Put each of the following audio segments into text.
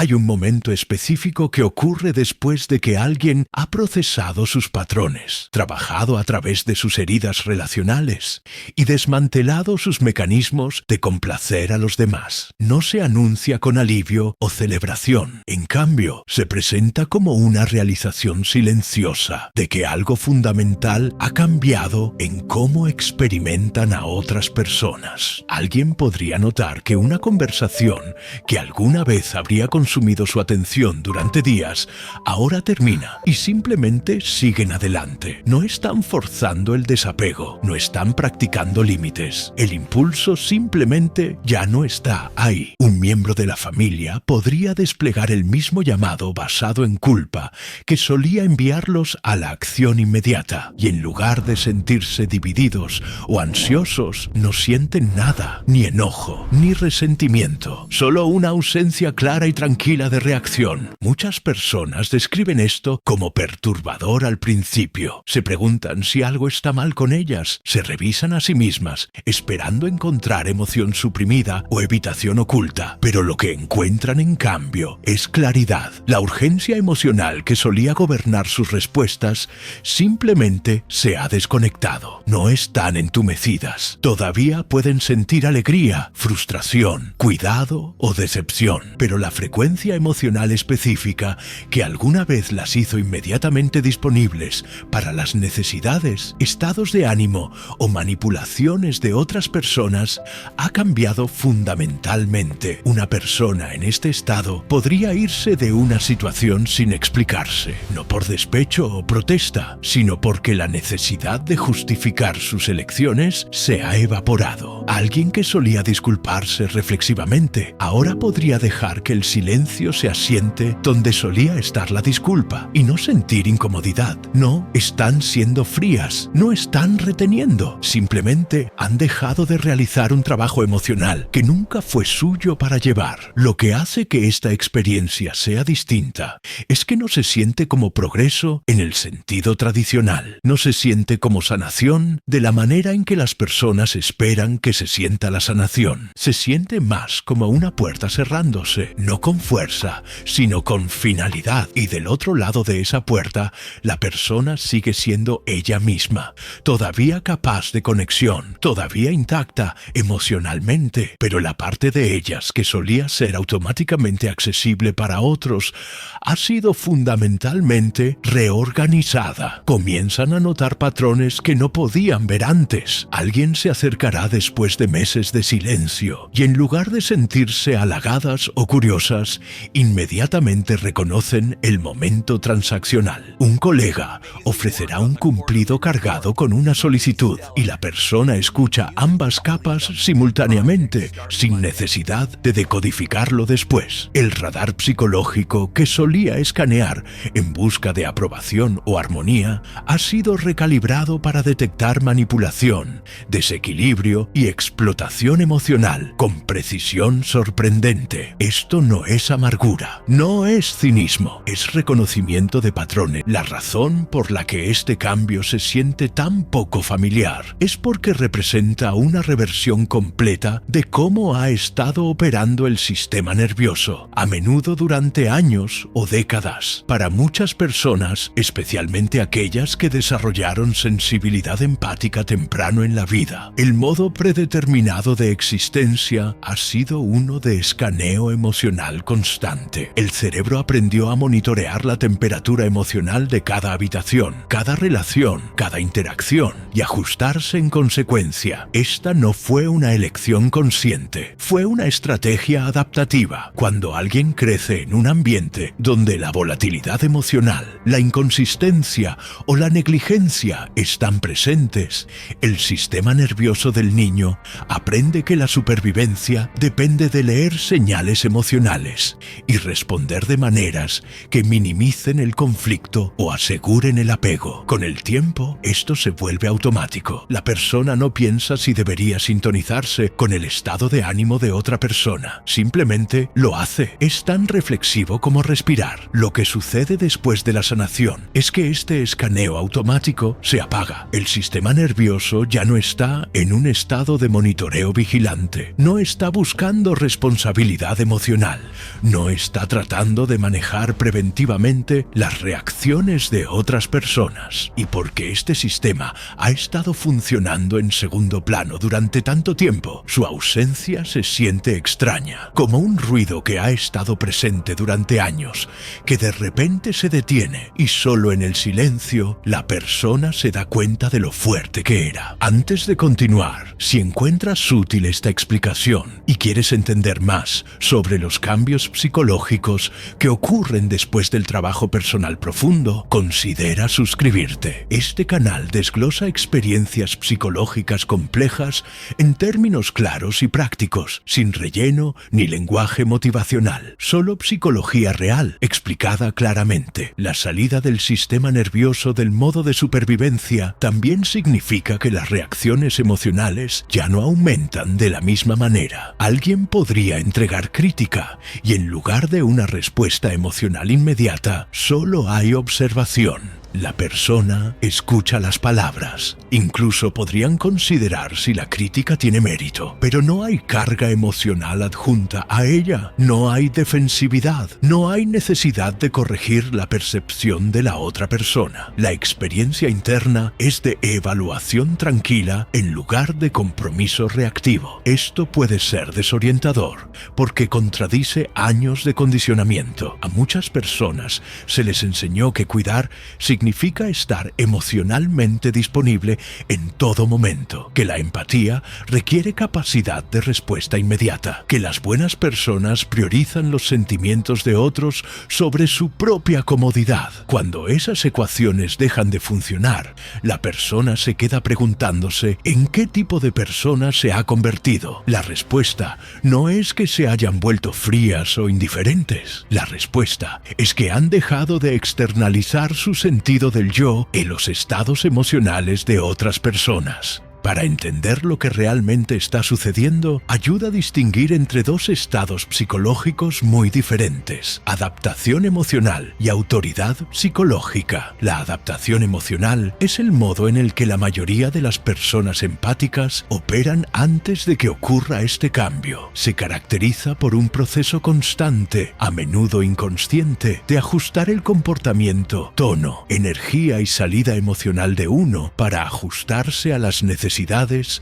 Hay un momento específico que ocurre después de que alguien ha procesado sus patrones, trabajado a través de sus heridas relacionales y desmantelado sus mecanismos de complacer a los demás. No se anuncia con alivio o celebración. En cambio, se presenta como una realización silenciosa de que algo fundamental ha cambiado en cómo experimentan a otras personas. Alguien podría notar que una conversación que alguna vez habría consumido su atención durante días, ahora termina y simplemente siguen adelante. No están forzando el desapego, no están practicando límites. El impulso simplemente ya no está ahí. Un miembro de la familia podría desplegar el mismo llamado basado en culpa que solía enviarlos a la acción inmediata, y en lugar de sentirse divididos o ansiosos, no sienten nada, ni enojo, ni resentimiento, solo una ausencia clara y tranquila de reacción. Muchas personas describen esto como perturbador al principio. Se preguntan si algo está mal con ellas, se revisan a sí mismas, esperando encontrar emoción suprimida o evitación oculta, pero lo que encuentran en cambio es claridad. La urgencia emocional que solía gobernar sus respuestas simplemente se ha desconectado. No están entumecidas. Todavía pueden sentir alegría, frustración, cuidado o decepción, pero la frecuencia emocional específica que alguna vez las hizo inmediatamente disponibles para las necesidades, estados de ánimo o manipulaciones de otras personas ha cambiado fundamentalmente. Una persona en este estado podría irse de una situación sin explicarse, no por despecho o protesta, sino porque la necesidad de justificar sus elecciones se ha evaporado. Alguien que solía disculparse reflexivamente, ahora podría dejar que el silencio se asiente donde solía estar la disculpa y no sentir incomodidad. No están siendo frías, no están reteniendo, simplemente han dejado de realizar un trabajo emocional que nunca fue suyo para llevar. Lo que hace que esta experiencia sea distinta es que no se siente como progreso en el sentido tradicional, no se siente como sanación de la manera en que las personas esperan que se sienta la sanación. Se siente más como una puerta cerrándose, no con fuerza, sino con finalidad, y del otro lado de esa puerta, la persona sigue siendo ella misma, todavía capaz de conexión, todavía intacta emocionalmente, pero la parte de ellas que solía ser automáticamente accesible para otros ha sido fundamentalmente reorganizada. Comienzan a notar patrones que no podían ver antes. Alguien se acercará después de meses de silencio y en lugar de sentirse halagadas o curiosas, inmediatamente reconocen el momento transaccional. Un colega ofrecerá un cumplido cargado con una solicitud y la persona escucha ambas capas simultáneamente, sin necesidad de decodificarlo después. El radar psicológico que solía escanear en busca de aprobación o armonía ha sido recalibrado para detectar manipulación, desequilibrio y explotación emocional con precisión sorprendente. Esto no es amargura, no es cinismo, es reconocimiento de patrones. La razón por la que este cambio se siente tan poco familiar es porque representa una reversión completa de cómo ha estado operando el sistema nervioso, a menudo durante años o décadas. Para muchas personas, especialmente aquellas que desarrollaron sensibilidad empática temprano en la vida, el modo predeterminado de existencia ha sido uno de escaneo emocional constante. El cerebro aprendió a monitorear la temperatura emocional de cada habitación, cada relación, cada interacción y ajustarse en consecuencia. Esta no fue una elección consciente, fue una estrategia adaptativa. Cuando alguien crece en un ambiente donde la volatilidad emocional, la inconsistencia o la negligencia están presentes, el sistema nervioso del niño aprende que la supervivencia depende de leer señales emocionales y responder de maneras que minimicen el conflicto o aseguren el apego. Con el tiempo, esto se vuelve automático. La persona no piensa si debería sintonizarse con el estado de ánimo de otra persona. Simplemente lo hace. Es tan reflexivo como respirar. Lo que sucede después de la sanación es que este escaneo automático se apaga. El sistema nervioso ya no está en un estado de monitoreo vigilante. No está buscando responsabilidad emocional. no está tratando de manejar preventivamente las reacciones de otras personas. Y porque este sistema ha estado funcionando en segundo plano durante tanto tiempo, su ausencia se siente extraña, como un ruido que ha estado presente durante años, que de repente se detiene y solo en el silencio la persona se da cuenta de lo fuerte que era. Antes de continuar, si encuentras útil esta explicación y quieres entender más sobre los cambios psicológicos que ocurren después del trabajo personal profundo, considera suscribirte. Este canal desglosa experiencias psicológicas complejas en términos claros y prácticos, sin relleno ni lenguaje motivacional. Solo psicología real, explicada claramente. La salida del sistema nervioso del modo de supervivencia también significa que las reacciones emocionales ya no aumentan de la misma manera. Alguien podría entregar crítica y en lugar de una respuesta emocional inmediata, solo hay observación. La persona escucha las palabras. Incluso podrían considerar si la crítica tiene mérito, pero no hay carga emocional adjunta a ella. No hay defensividad. No hay necesidad de corregir la percepción de la otra persona. La experiencia interna es de evaluación tranquila en lugar de compromiso reactivo. Esto puede ser desorientador porque contradice años de condicionamiento. A muchas personas se les enseñó que cuidar significa estar emocionalmente disponible en todo momento, que la empatía requiere capacidad de respuesta inmediata, que las buenas personas priorizan los sentimientos de otros sobre su propia comodidad. Cuando esas ecuaciones dejan de funcionar, la persona se queda preguntándose en qué tipo de persona se ha convertido. La respuesta no es que se hayan vuelto frías o indiferentes. La respuesta es que han dejado de externalizar su sentido del yo en los estados emocionales de otras personas. Para entender lo que realmente está sucediendo, ayuda a distinguir entre dos estados psicológicos muy diferentes: adaptación emocional y autoridad psicológica. La adaptación emocional es el modo en el que la mayoría de las personas empáticas operan antes de que ocurra este cambio. Se caracteriza por un proceso constante, a menudo inconsciente, de ajustar el comportamiento, tono, energía y salida emocional de uno para ajustarse a las necesidades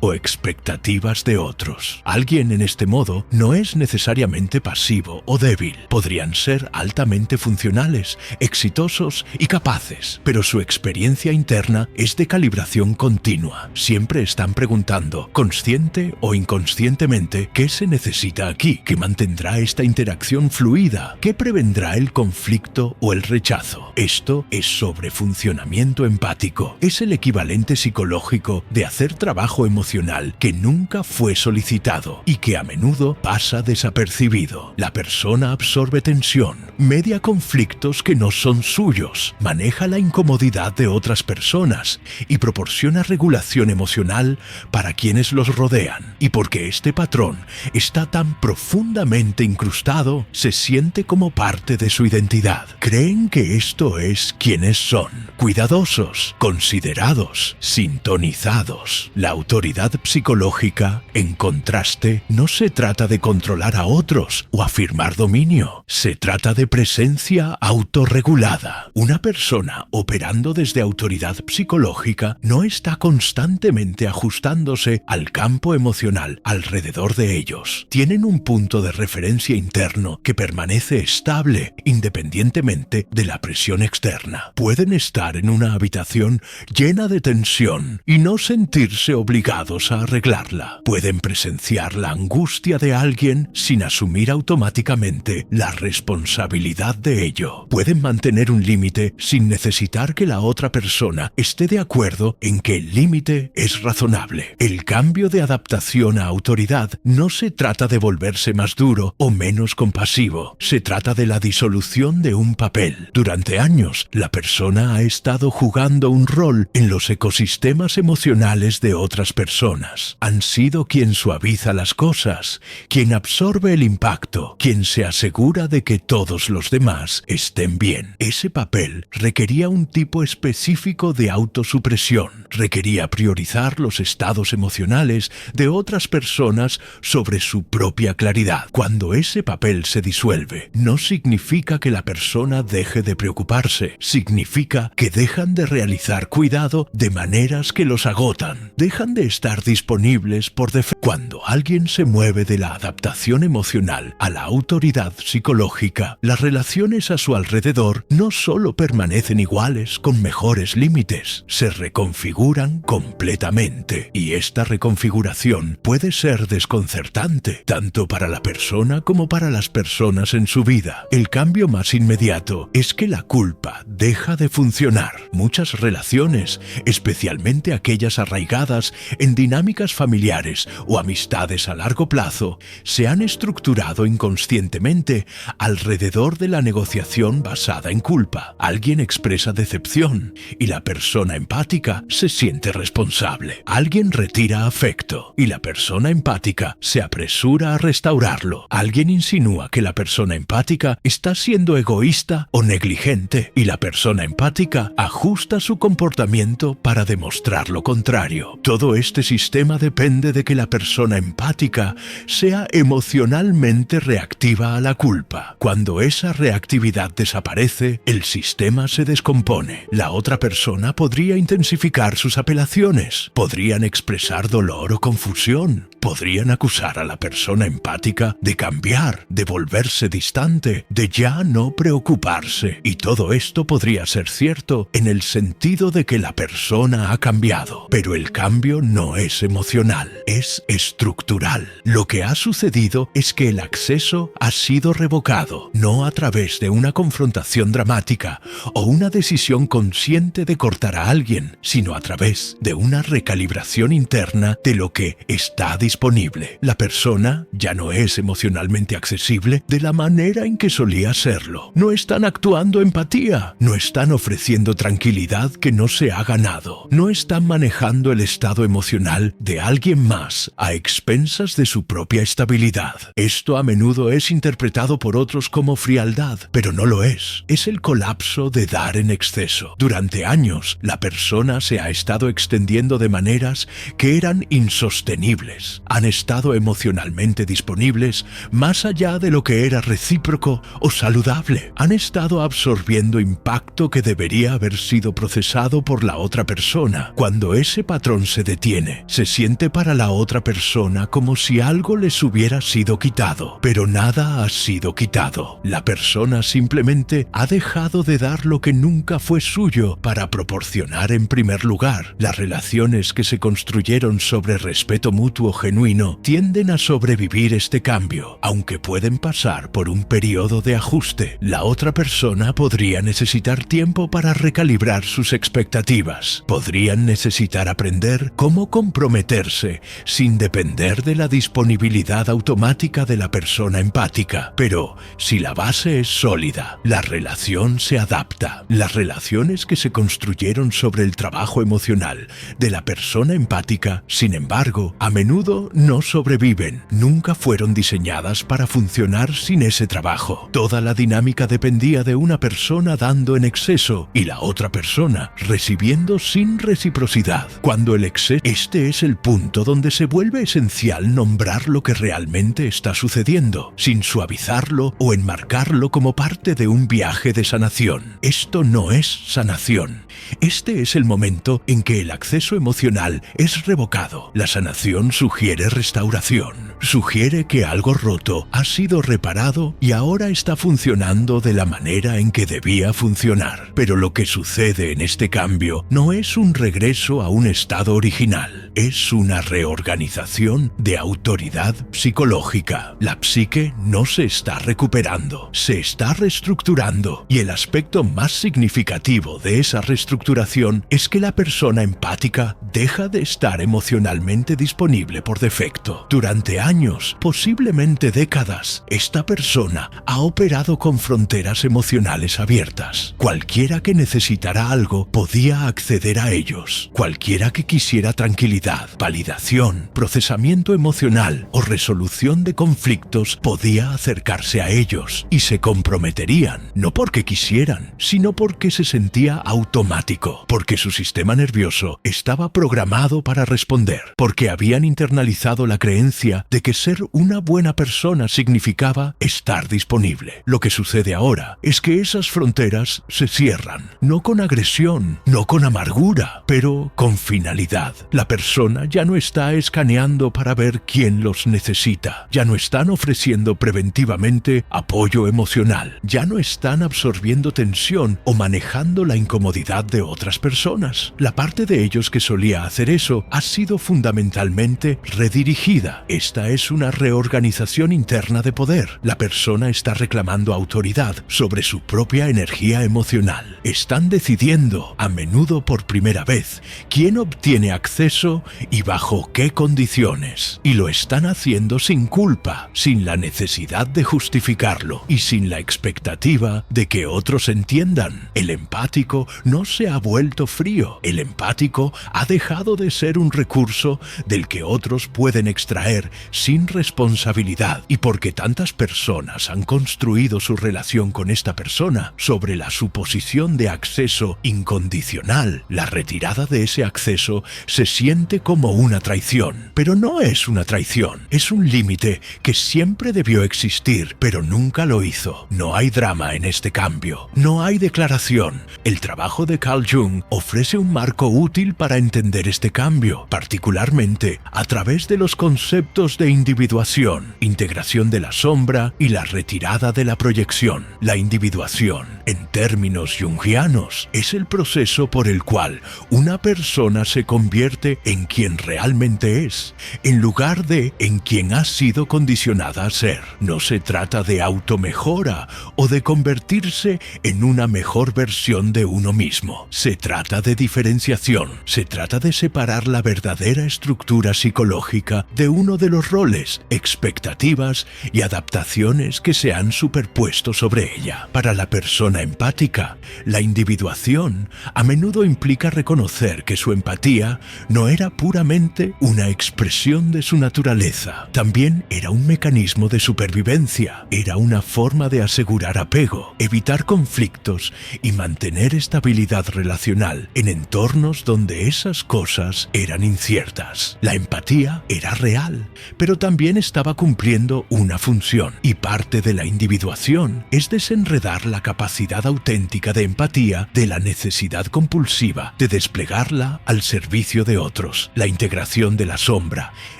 o expectativas de otros. Alguien en este modo no es necesariamente pasivo o débil. Podrían ser altamente funcionales, exitosos y capaces, pero su experiencia interna es de calibración continua. Siempre están preguntando, consciente o inconscientemente, qué se necesita aquí, qué mantendrá esta interacción fluida, qué prevendrá el conflicto o el rechazo. Esto es sobrefuncionamiento empático. Es el equivalente psicológico de hacer trabajo emocional que nunca fue solicitado y que a menudo pasa desapercibido. La persona absorbe tensión, media conflictos que no son suyos, maneja la incomodidad de otras personas y proporciona regulación emocional para quienes los rodean. Y porque este patrón está tan profundamente incrustado, se siente como parte de su identidad. Creen que esto es quienes son: cuidadosos, considerados, sintonizados. La autoridad psicológica, en contraste, no se trata de controlar a otros o afirmar dominio. Se trata de presencia autorregulada. Una persona operando desde autoridad psicológica no está constantemente ajustándose al campo emocional alrededor de ellos. Tienen un punto de referencia interno que permanece estable independientemente de la presión externa. Pueden estar en una habitación llena de tensión y no sentirse obligados a arreglarla. Pueden presenciar la angustia de alguien sin asumir automáticamente la responsabilidad de ello. Pueden mantener un límite sin necesitar que la otra persona esté de acuerdo en que el límite es razonable. El cambio de adaptación a autoridad no se trata de volverse más duro o menos compasivo. Se trata de la disolución de un papel. Durante años, la persona ha estado jugando un rol en los ecosistemas emocionales de otras personas. Han sido quien suaviza las cosas, quien absorbe el impacto, quien se asegura de que todos los demás estén bien. Ese papel requería un tipo específico de autosupresión, requería priorizar los estados emocionales de otras personas sobre su propia claridad. Cuando ese papel se disuelve, no significa que la persona deje de preocuparse, significa que dejan de realizar cuidado de maneras que los agotan, dejan de estar disponibles por defecto. Cuando alguien se mueve de la adaptación emocional a la autoridad psicológica, las relaciones a su alrededor no solo permanecen iguales con mejores límites, se reconfiguran completamente. Y esta reconfiguración puede ser desconcertante, tanto para la persona como para las personas en su vida. El cambio más inmediato es que la culpa deja de funcionar. Muchas relaciones, especialmente aquellas arraigadas en dinámicas familiares o amistades a largo plazo, se han estructurado inconscientemente alrededor de la negociación basada en culpa. Alguien expresa decepción y la persona empática se siente responsable. Alguien retira afecto y la persona empática se apresura a restaurarlo. Alguien insinúa que la persona empática está siendo egoísta o negligente y la persona empática ajusta su comportamiento para demostrar lo contrario. Todo este sistema depende de que la persona empática sea emocionalmente reactiva a la culpa. Cuando esa reactividad desaparece, el sistema se descompone. La otra persona podría intensificar sus apelaciones, podrían expresar dolor o confusión, podrían acusar a la persona empática de cambiar, de volverse distante, de ya no preocuparse. Y todo esto podría ser cierto en el sentido de que la persona ha cambiado. Pero el cambio no es emocional, es estructural. Lo que ha sucedido es que el acceso ha sido revocado, no a través de una confrontación dramática o una decisión consciente de cortar a alguien, sino a través de una recalibración interna de lo que está disponible. La persona ya no es emocionalmente accesible de la manera en que solía serlo. No están actuando empatía, no están ofreciendo tranquilidad que no se ha ganado, no están manejando el estado emocional de alguien más a expensas de su propia estabilidad. Esto a menudo es interpretado por otros como frialdad, pero no lo es. Es el colapso de dar en exceso. Durante años, la persona se ha estado extendiendo de maneras que eran insostenibles. Han estado emocionalmente disponibles más allá de lo que era recíproco o saludable. Han estado absorbiendo impacto que debería haber sido procesado por la otra persona. Cuando ese patrón se detiene, se siente para la otra persona como si algo les hubiera sido quitado, pero nada ha sido quitado. La persona simplemente ha dejado de dar lo que nunca fue suyo para proporcionar en primer lugar. Las relaciones que se construyeron sobre respeto mutuo genuino tienden a sobrevivir este cambio, aunque pueden pasar por un periodo de ajuste. La otra persona podría necesitar tiempo para recalibrar sus expectativas. Podrían necesitar aprender cómo comprometerse sin depender de la disponibilidad automática de la persona empática. Pero si la base es sólida, la relación se adapta. Las relaciones que se construyeron sobre el trabajo emocional de la persona empática, sin embargo, a menudo no sobreviven. Nunca fueron diseñadas para funcionar sin ese trabajo. Toda la dinámica dependía de una persona dando en exceso y la otra persona recibiendo sin reciprocidad. Cuando el exceso, este es el punto donde se vuelve esencial nombrar lo que realmente está sucediendo, sin suavizarlo o enmarcarlo como parte de un viaje de sanación. Esto no es sanación. Este es el momento en que el acceso emocional es revocado. La sanación sugiere restauración, sugiere que algo roto ha sido reparado y ahora está funcionando de la manera en que debía funcionar. Pero lo que sucede en este cambio no es un regreso a un estado original, es una reorganización de autoridad psicológica. La psique no se está recuperando, se está reestructurando, y el aspecto más significativo de esa reestructuración es que la persona empática deja de estar emocionalmente disponible por defecto. Durante años, posiblemente décadas, esta persona ha operado con fronteras emocionales abiertas. Cualquiera que necesitara algo podía acceder a ellos. Cualquiera que quisiera tranquilidad funcionalidad, validación, procesamiento emocional o resolución de conflictos podía acercarse a ellos y se comprometerían, no porque quisieran, sino porque se sentía automático, porque su sistema nervioso estaba programado para responder, porque habían internalizado la creencia de que ser una buena persona significaba estar disponible. Lo que sucede ahora es que esas fronteras se cierran, no con agresión, no con amargura, pero con finalidad. La persona ya no está escaneando para ver quién los necesita, ya no están ofreciendo preventivamente apoyo emocional, ya no están absorbiendo tensión o manejando la incomodidad de otras personas. La parte de ellos que solía hacer eso ha sido fundamentalmente redirigida. Esta es una reorganización interna de poder. La persona está reclamando autoridad sobre su propia energía emocional. Están decidiendo, a menudo por primera vez, quién obtiene acceso y bajo qué condiciones. Y lo están haciendo sin culpa, sin la necesidad de justificarlo y sin la expectativa de que otros entiendan. El empático no se ha vuelto frío. El empático ha dejado de ser un recurso del que otros pueden extraer sin responsabilidad. Y porque tantas personas han construido su relación con esta persona sobre la suposición de acceso incondicional, la retirada de ese acceso se siente como una traición. Pero no es una traición, es un límite que siempre debió existir, pero nunca lo hizo. No hay drama en este cambio, no hay declaración. El trabajo de Carl Jung ofrece un marco útil para entender este cambio, particularmente a través de los conceptos de individuación, integración de la sombra y la retirada de la proyección. La individuación, en términos jungianos, es el proceso por el cual una persona se convierte en quien realmente es, en lugar de en quien ha sido condicionada a ser. No se trata de automejora o de convertirse en una mejor versión de uno mismo. Se trata de diferenciación. Se trata de separar la verdadera estructura psicológica de uno de los roles, expectativas y adaptaciones que se han superpuesto sobre ella. Para la persona empática, la individuación a menudo implica reconocer que su empatía no era puramente una expresión de su naturaleza. También era un mecanismo de supervivencia. Era una forma de asegurar apego, evitar conflictos y mantener estabilidad relacional en entornos donde esas cosas eran inciertas. La empatía era real, pero también estaba cumpliendo una función, y parte de la individuación es desenredar la capacidad auténtica de empatía de la necesidad compulsiva de desplegarla al servicio de otros. La integración de la sombra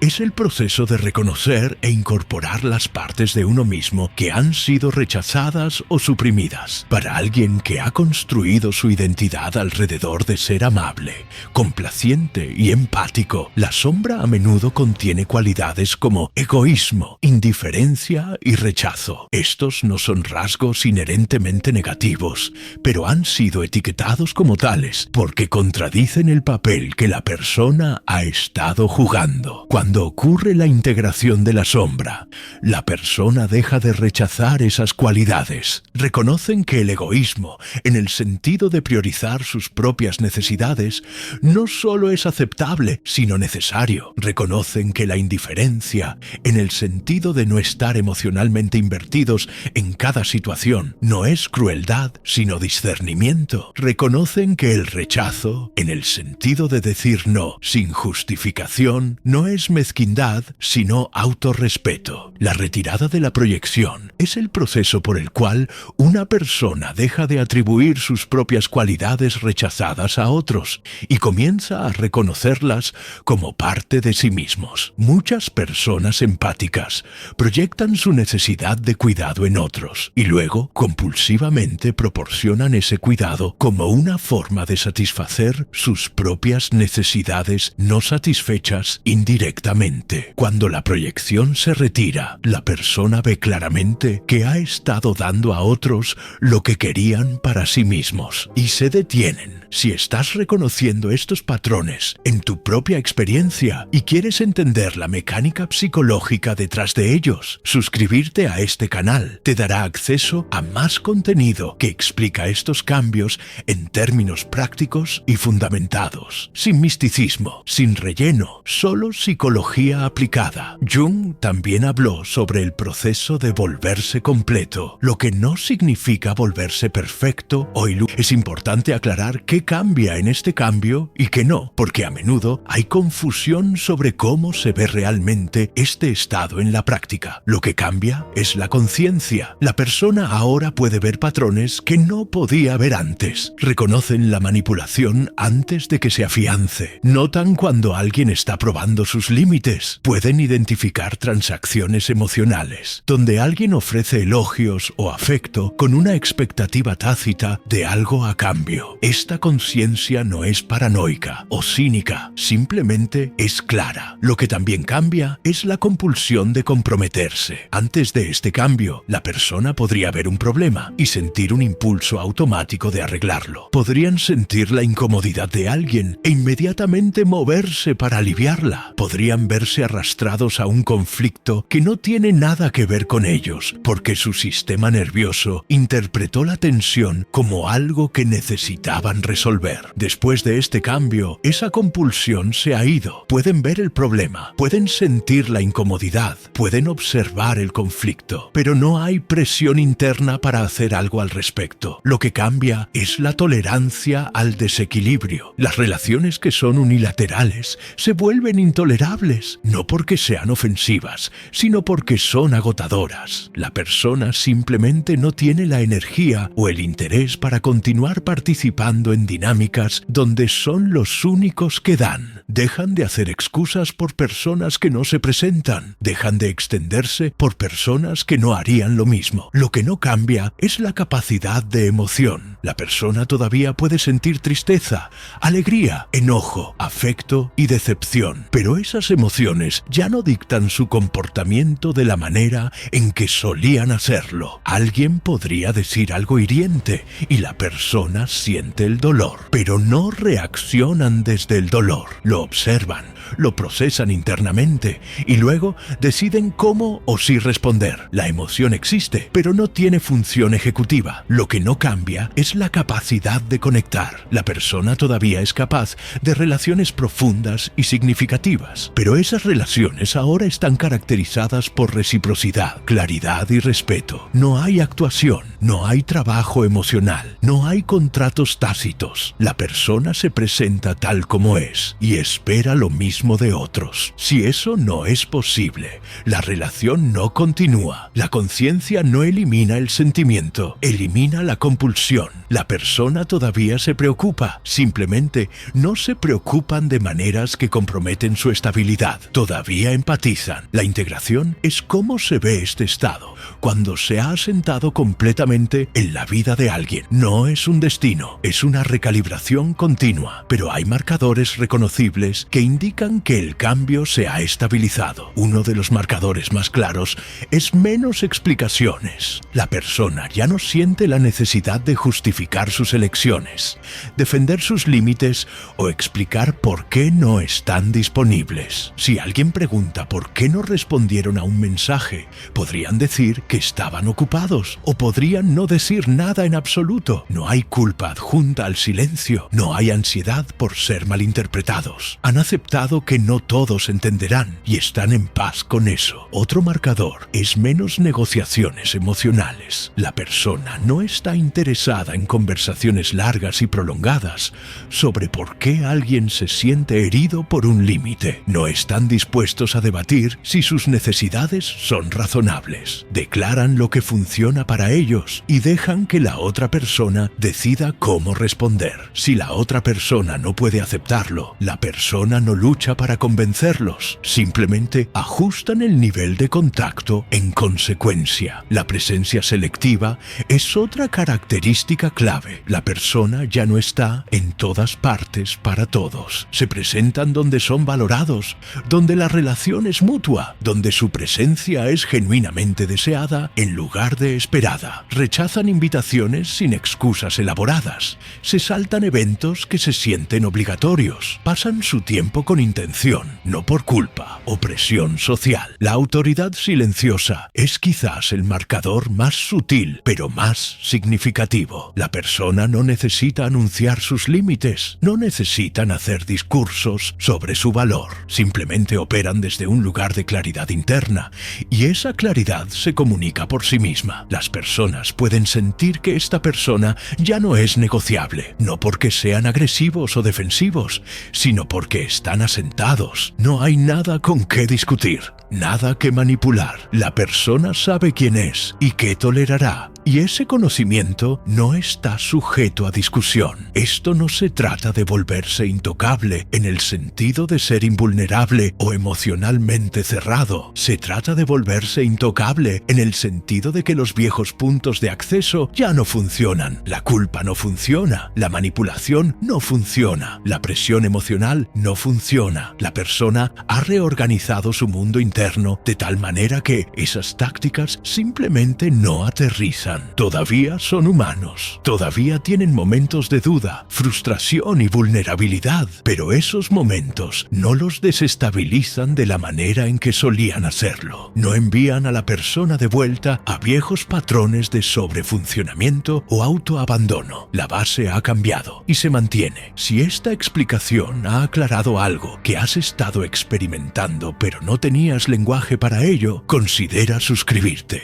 es el proceso de reconocer e incorporar las partes de uno mismo que han sido rechazadas o suprimidas. Para alguien que ha construido su identidad alrededor de ser amable, complaciente y empático, la sombra a menudo contiene cualidades como egoísmo, indiferencia y rechazo. Estos no son rasgos inherentemente negativos, pero han sido etiquetados como tales porque contradicen el papel que la persona ha estado jugando. Cuando ocurre la integración de la sombra, la persona deja de rechazar esas cualidades. Reconocen que el egoísmo, en el sentido de priorizar sus propias necesidades, no solo es aceptable, sino necesario. Reconocen que la indiferencia, en el sentido de no estar emocionalmente invertidos en cada situación, no es crueldad, sino discernimiento. Reconocen que el rechazo, en el sentido de decir no sin justificación, no es mezquindad, sino autorrespeto. La retirada de la proyección es el proceso por el cual una persona deja de atribuir sus propias cualidades rechazadas a otros y comienza a reconocerlas como parte de sí mismos. Muchas personas empáticas proyectan su necesidad de cuidado en otros y luego compulsivamente proporcionan ese cuidado como una forma de satisfacer sus propias necesidades no satisfechas indirectamente. Cuando la proyección se retira, la persona ve claramente que ha estado dando a otros lo que querían para sí mismos y se detienen. Si estás reconociendo estos patrones en tu propia experiencia y quieres entender la mecánica psicológica detrás de ellos, suscribirte a este canal te dará acceso a más contenido que explica estos cambios en términos prácticos y fundamentados, sin misticismo. mismo, sin relleno, solo psicología aplicada. Jung también habló sobre el proceso de volverse completo, lo que no significa volverse perfecto o Es importante aclarar qué cambia en este cambio y qué no, porque a menudo hay confusión sobre cómo se ve realmente este estado en la práctica. Lo que cambia es la conciencia. La persona ahora puede ver patrones que no podía ver antes. Reconocen la manipulación antes de que se afiance. Notan cuando alguien está probando sus límites. Pueden identificar transacciones emocionales, donde alguien ofrece elogios o afecto con una expectativa tácita de algo a cambio. Esta conciencia no es paranoica o cínica, simplemente es clara. Lo que también cambia es la compulsión de comprometerse. Antes de este cambio, la persona podría ver un problema y sentir un impulso automático de arreglarlo. Podrían sentir la incomodidad de alguien e inmediatamente moverse para aliviarla. Podrían verse arrastrados a un conflicto que no tiene nada que ver con ellos, porque su sistema nervioso interpretó la tensión como algo que necesitaban resolver. Después de este cambio, esa compulsión se ha ido. Pueden ver el problema, pueden sentir la incomodidad, pueden observar el conflicto, pero no hay presión interna para hacer algo al respecto. Lo que cambia es la tolerancia al desequilibrio. Las relaciones que son unilaterales se vuelven intolerables, no porque sean ofensivas, sino porque son agotadoras. La persona simplemente no tiene la energía o el interés para continuar participando en dinámicas donde son los únicos que dan. Dejan de hacer excusas por personas que no se presentan. Dejan de extenderse por personas que no harían lo mismo. Lo que no cambia es la capacidad de emoción. La persona todavía puede sentir tristeza, alegría, enojo, afecto y decepción, pero esas emociones ya no dictan su comportamiento de la manera en que solían hacerlo. Alguien podría decir algo hiriente y la persona siente el dolor, pero no reaccionan desde el dolor. Lo observan, lo procesan internamente y luego deciden cómo o si responder. La emoción existe, pero no tiene función ejecutiva. Lo que no cambia es la capacidad de conectar. La persona todavía es capaz de relaciones profundas y significativas, pero esas relaciones ahora están caracterizadas por reciprocidad, claridad y respeto. No hay actuación, no hay trabajo emocional, no hay contratos tácitos. La persona se presenta tal como es y espera lo mismo de otros. Si eso no es posible, la relación no continúa. La conciencia no elimina el sentimiento, elimina la compulsión. La persona todavía se preocupa, simplemente no se preocupan de maneras que comprometen su estabilidad. Todavía empatizan. La integración es cómo se ve este estado cuando se ha asentado completamente en la vida de alguien. No es un destino, es una recalibración continua, pero hay marcadores reconocibles que indican que el cambio se ha estabilizado. Uno de los marcadores más claros es menos explicaciones. La persona ya no siente la necesidad de justificar sus elecciones, defender sus límites o explicar por qué no están disponibles. Si alguien pregunta por qué no respondieron a un mensaje, podrían decir que estaban ocupados o podrían no decir nada en absoluto. No hay culpa adjunta al silencio, no hay ansiedad por ser malinterpretados. Han aceptado que no todos entenderán y están en paz con eso. Otro marcador es menos negociaciones emocionales. La persona no está interesada en conversaciones largas y prolongadas sobre por qué alguien se siente herido por un límite. No están dispuestos a debatir si sus necesidades son razonables. Declaran lo que funciona para ellos y dejan que la otra persona decida cómo responder. Si la otra persona no puede aceptarlo, la persona no lucha para convencerlos, simplemente ajustan el nivel de contacto en consecuencia. La presencia selectiva es otra característica clave. La persona ya no está en todas partes para todos. Se presentan donde son valorados, donde la relación es mutua, donde su presencia es genuinamente deseada en lugar de esperada. Rechazan invitaciones sin excusas elaboradas. Se saltan eventos que se sienten obligatorios. Pasan su tiempo con intención, no por culpa o presión social. La autoridad silenciosa es quizás el marcador más sutil, pero más significativo. La La persona no necesita anunciar sus límites, no necesitan hacer discursos sobre su valor, simplemente operan desde un lugar de claridad interna, y esa claridad se comunica por sí misma. Las personas pueden sentir que esta persona ya no es negociable, no porque sean agresivos o defensivos, sino porque están asentados. No hay nada con qué discutir, nada que manipular. La persona sabe quién es y qué tolerará, y ese conocimiento no está sujeto a discusión. Esto no se trata de volverse intocable en el sentido de ser invulnerable o emocionalmente cerrado. Se trata de volverse intocable en el sentido de que los viejos puntos de acceso ya no funcionan. La culpa no funciona, la manipulación no funciona, la presión emocional no funciona. La persona ha reorganizado su mundo interno de tal manera que esas tácticas simplemente no aterrizan. Todavía son humanos, todavía tienen momentos de duda, frustración y vulnerabilidad, pero esos momentos no los desestabilizan de la manera en que solían hacerlo. No envían a la persona de vuelta a viejos patrones de sobrefuncionamiento o autoabandono. La base ha cambiado y se mantiene. Si esta explicación ha aclarado algo que has estado experimentando pero no tenías lenguaje para ello, considera suscribirte.